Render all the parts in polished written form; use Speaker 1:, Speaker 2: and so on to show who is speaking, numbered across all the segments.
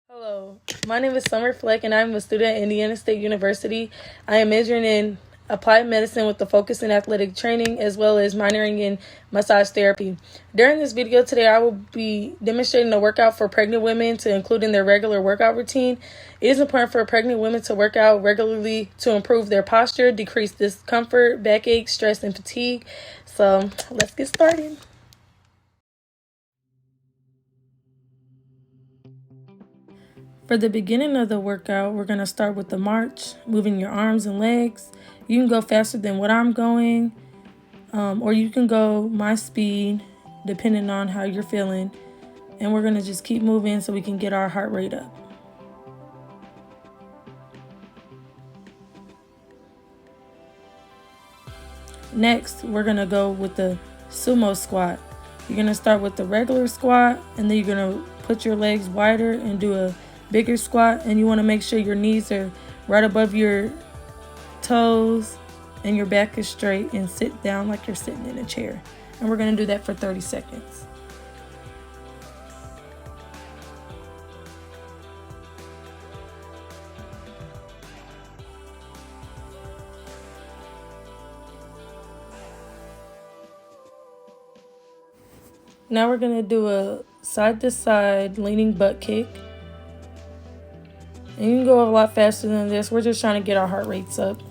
Speaker 1: Hello, my name is Summer Fleck, and I'm a student at Indiana State University. I am majoring in applied medicine with a focus in athletic training as well as minoring in massage therapy. During this video today, I will be demonstrating a workout for pregnant women to include in their regular workout routine. It is important for pregnant women to work out regularly to improve their posture, decrease discomfort, backache, stress, and fatigue. So let's get started. For the beginning of the workout, we're going to start with the march, moving your arms and legs. You can go faster than what I'm going, or you can go my speed, depending on how you're feeling. And we're going to just keep moving so we can get our heart rate up. Next, we're going to go with the sumo squat. You're going to start with the regular squat, and then you're going to put your legs wider and do a bigger squat. And you want to make sure your knees are right above your toes and your back is straight, and sit down like you're sitting in a chair. And we're going to do that for 30 seconds. Now we're going to do a side to side leaning butt kick. And you can go a lot faster than this. We're just trying to get our heart rates up.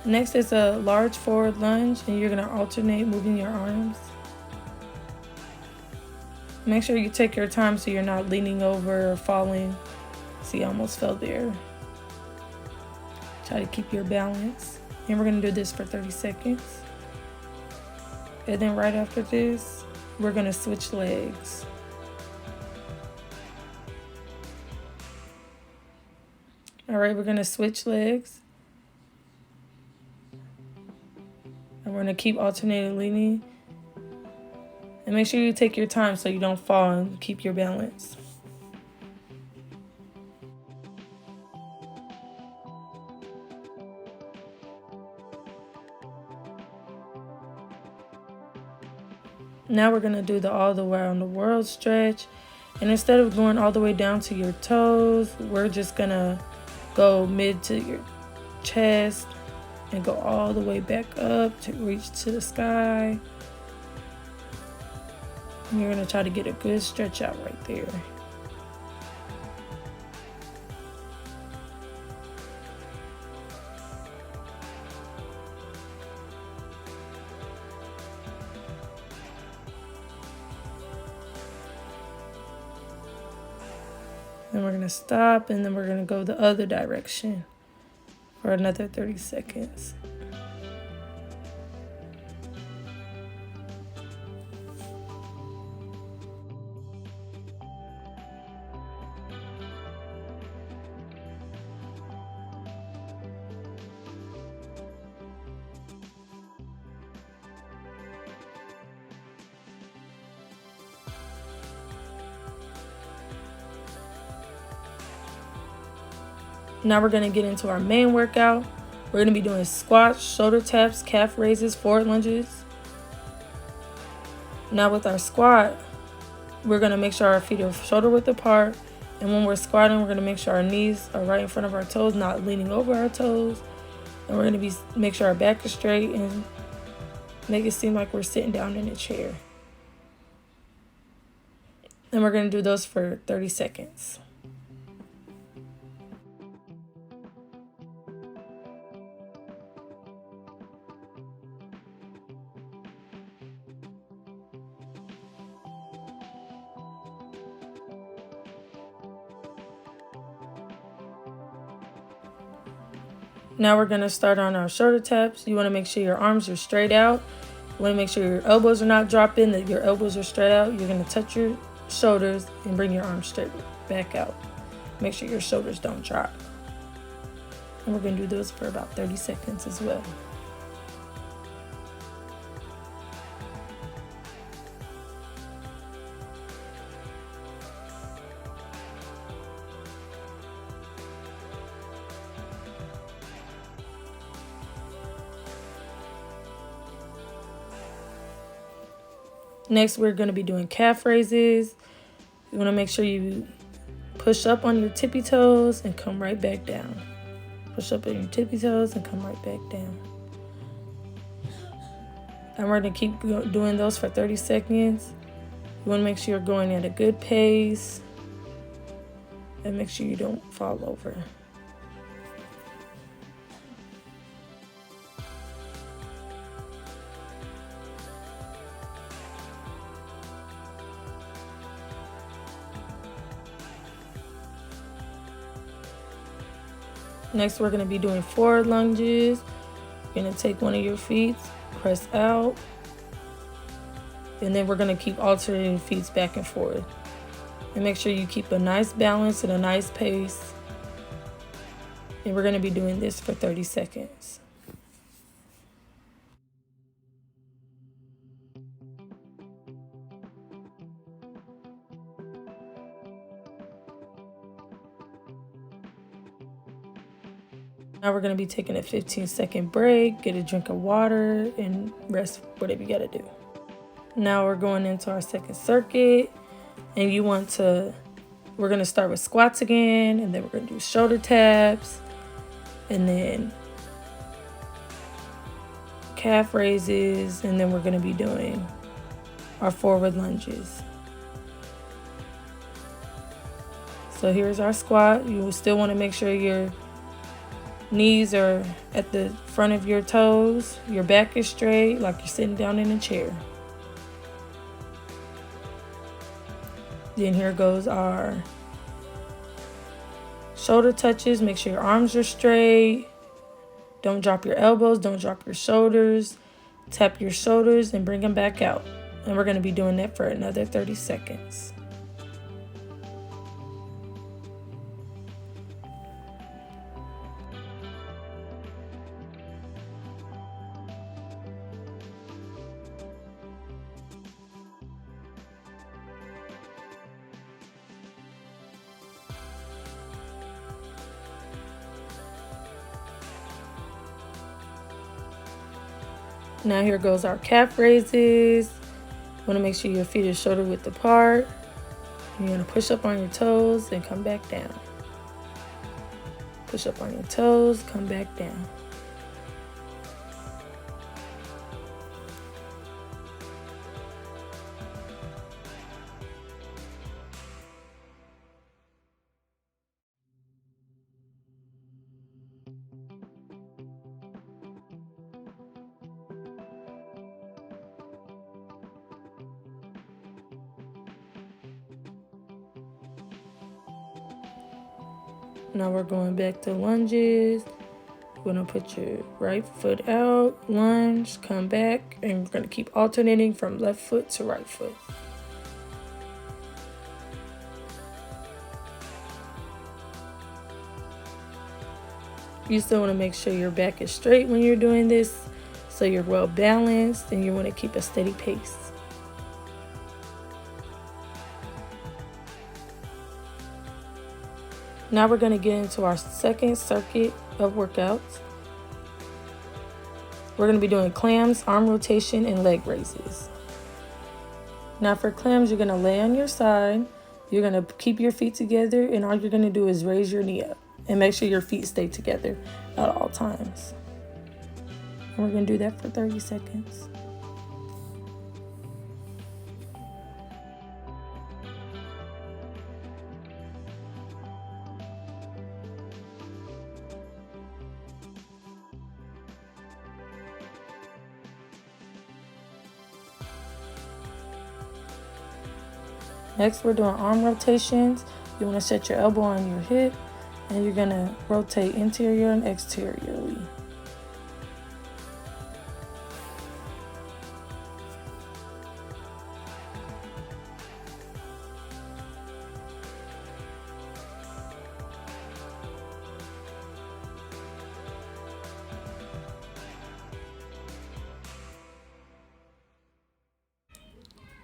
Speaker 1: Next is a large forward lunge, and you're going to alternate moving your arms. Make sure you take your time so you're not leaning over or falling. See, I almost fell there. Try to keep your balance. And we're going to do this for 30 seconds. And then right after this, we're going to switch legs. All right, we're going to switch legs. And we're going to keep alternating leaning. And make sure you take your time so you don't fall and keep your balance. Now we're going to do the all the way around the world stretch. And instead of going all the way down to your toes, we're just going to go mid to your chest and go all the way back up to reach to the sky. And you're going to try to get a good stretch out right there. Then we're going to stop, and then we're going to go the other direction for another 30 seconds. Now we're going to get into our main workout. We're going to be doing squats, shoulder taps, calf raises, forward lunges. Now with our squat, we're going to make sure our feet are shoulder width apart. And when we're squatting, we're going to make sure our knees are right in front of our toes, not leaning over our toes. And we're going to make sure our back is straight and make it seem like we're sitting down in a chair. And we're going to do those for 30 seconds. Now we're going to start on our shoulder taps. You want to make sure your arms are straight out. You want to make sure your elbows are not dropping, that your elbows are straight out. You're going to touch your shoulders and bring your arms straight back out. Make sure your shoulders don't drop. And we're going to do those for about 30 seconds as well. Next, we're going to be doing calf raises. You want to make sure you push up on your tippy toes and come right back down. Push up on your tippy toes and come right back down. And we're going to keep doing those for 30 seconds. You want to make sure you're going at a good pace and make sure you don't fall over. Next, we're going to be doing forward lunges. You're going to take one of your feet, press out, and then we're going to keep alternating feet back and forth. And make sure you keep a nice balance and a nice pace. And we're going to be doing this for 30 seconds. Now we're going to be taking a 15-second break, get a drink of water, and rest, whatever you got to do. Now we're going into our second circuit, and we're going to start with squats again, and then we're going to do shoulder taps, and then calf raises, and then we're going to be doing our forward lunges. So here's our squat. You will still want to make sure your knees are at the front of your toes. Your back is straight, like you're sitting down in a chair. Then here goes our shoulder touches. Make sure your arms are straight. Don't drop your elbows. Don't drop your shoulders. Tap your shoulders and bring them back out. And we're going to be doing that for another 30 seconds. Now here goes our calf raises. You want to make sure your feet are shoulder width apart. You're going to push up on your toes and come back down. Push up on your toes, come back down. Now we're going back to lunges. You're going to put your right foot out, lunge, come back, and we're going to keep alternating from left foot to right foot. You still want to make sure your back is straight when you're doing this, so you're well balanced, and you want to keep a steady pace. Now we're going to get into our second circuit of workouts. We're going to be doing clams, arm rotation, and leg raises. Now for clams, you're going to lay on your side. You're going to keep your feet together, and all you're going to do is raise your knee up and make sure your feet stay together at all times. And we're going to do that for 30 seconds. Next, we're doing arm rotations. You want to set your elbow on your hip, and you're going to rotate interior and exteriorly.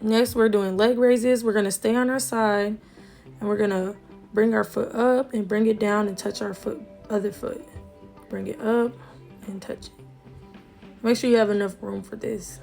Speaker 1: Next, we're doing leg raises. We're going to stay on our side, and we're going to bring our foot up and bring it down and touch our other foot. Bring it up and touch it. Make sure you have enough room for this.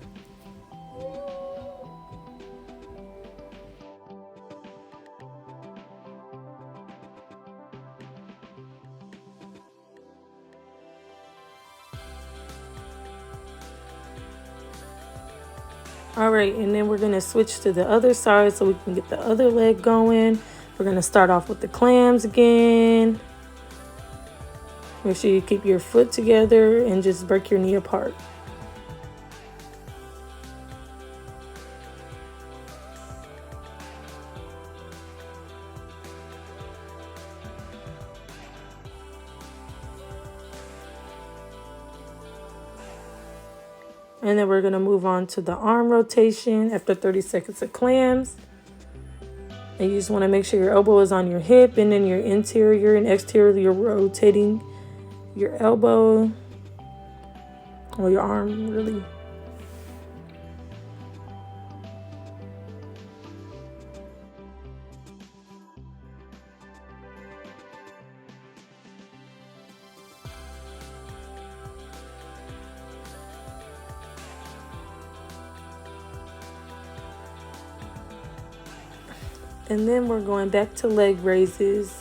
Speaker 1: All right, and then we're gonna switch to the other side so we can get the other leg going. We're gonna start off with the clams again. Make sure you keep your foot together and just break your knee apart. And then we're going to move on to the arm rotation after 30 seconds of clams. And you just want to make sure your elbow is on your hip, and then your interior and exterior, you're rotating your elbow or your arm, really. And then we're going back to leg raises.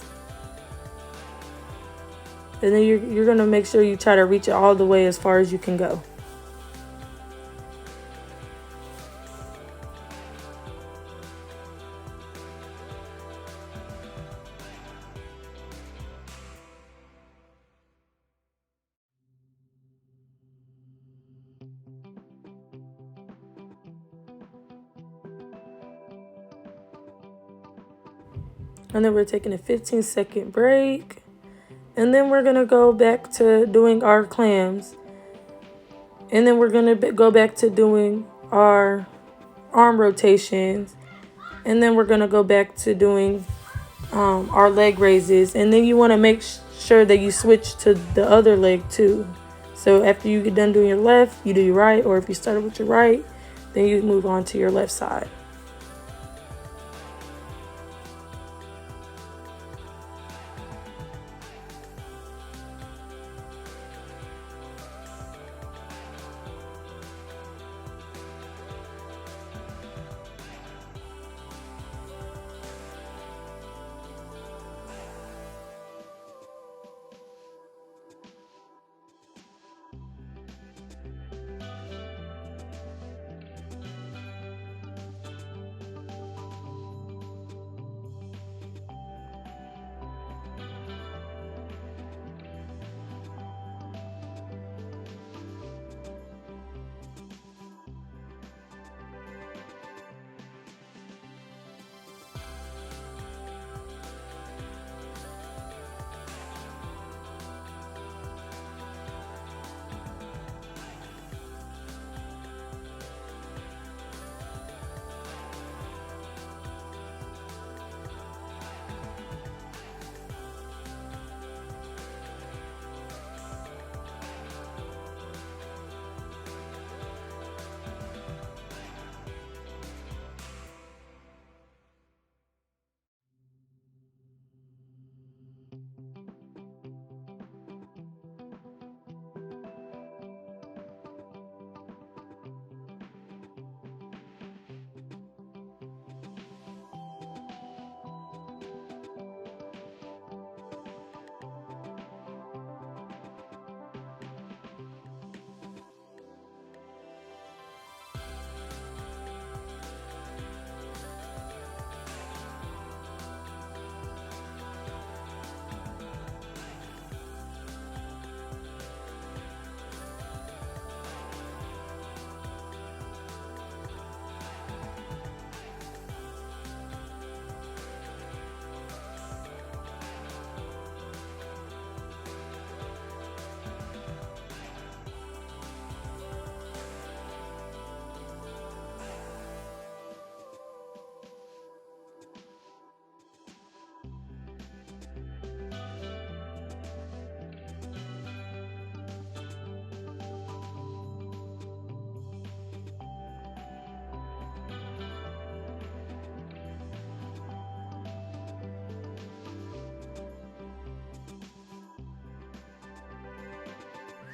Speaker 1: And then you're going to make sure you try to reach it all the way as far as you can go. And then we're taking a 15-second break. And then we're going to go back to doing our clams. And then we're going to go back to doing our arm rotations. And then we're going to go back to doing our leg raises. And then you want to make sure that you switch to the other leg too. So after you get done doing your left, you do your right. Or if you started with your right, then you move on to your left side.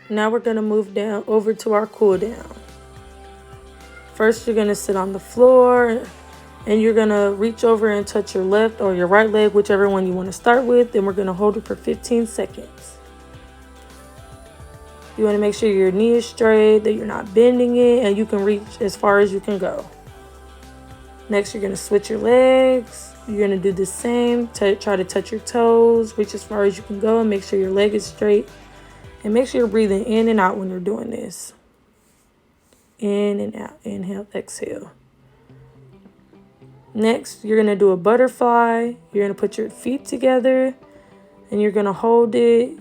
Speaker 1: Now we're going to move down over to our cool down. First, you're going to sit on the floor and you're going to reach over and touch your left or your right leg, whichever one you want to start with. Then we're going to hold it for 15 seconds. You want to make sure your knee is straight, that you're not bending it, and you can reach as far as you can go. Next, you're going to switch your legs. You're going to do the same. Try to touch your toes, reach as far as you can go, and make sure your leg is straight. And make sure you're breathing in and out when you're doing this. In and out. Inhale, exhale. Next, you're going to do a butterfly. You're going to put your feet together, and you're going to hold it.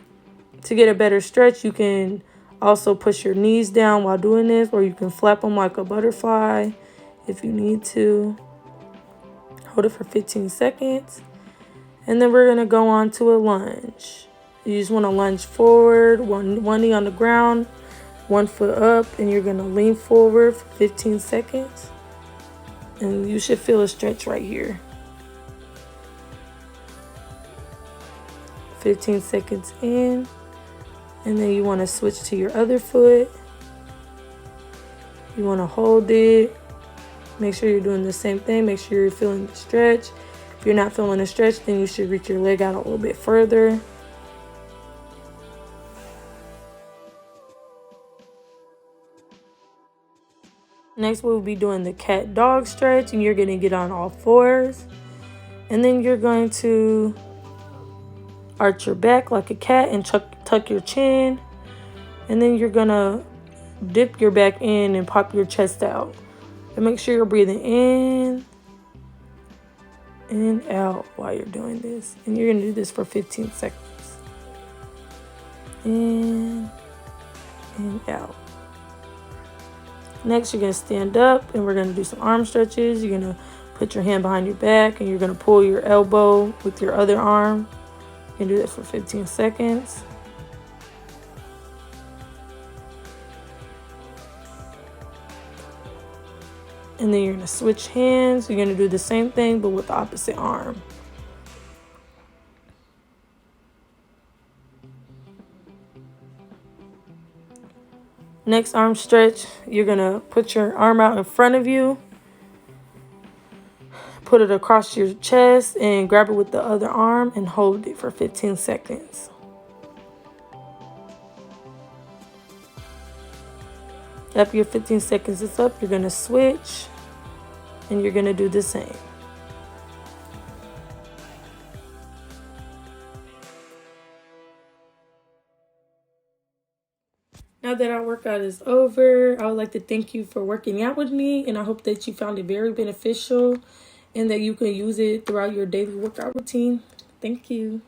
Speaker 1: To get a better stretch, you can also push your knees down while doing this, or you can flap them like a butterfly if you need to. Hold it for 15 seconds. And then we're going to go on to a lunge. You just want to lunge forward, one knee on the ground, 1 foot up, and you're going to lean forward for 15 seconds. And you should feel a stretch right here. 15 seconds in. And then you want to switch to your other foot. You want to hold it. Make sure you're doing the same thing. Make sure you're feeling the stretch. If you're not feeling the stretch, then you should reach your leg out a little bit further. Next, we'll be doing the cat dog stretch, and you're going to get on all fours. And then you're going to arch your back like a cat and tuck your chin. And then you're going to dip your back in and pop your chest out. And make sure you're breathing in and out while you're doing this. And you're going to do this for 15 seconds. In and out. Next, you're going to stand up, and we're going to do some arm stretches. You're going to put your hand behind your back, and you're going to pull your elbow with your other arm. You can do that for 15 seconds. And then you're going to switch hands. You're going to do the same thing, but with the opposite arm. Next arm stretch, you're going to put your arm out in front of you. Put it across your chest and grab it with the other arm and hold it for 15 seconds. After your 15 seconds is up, you're going to switch and you're going to do the same. Now that our workout is over, I would like to thank you for working out with me, and I hope that you found it very beneficial and that you can use it throughout your daily workout routine. Thank you.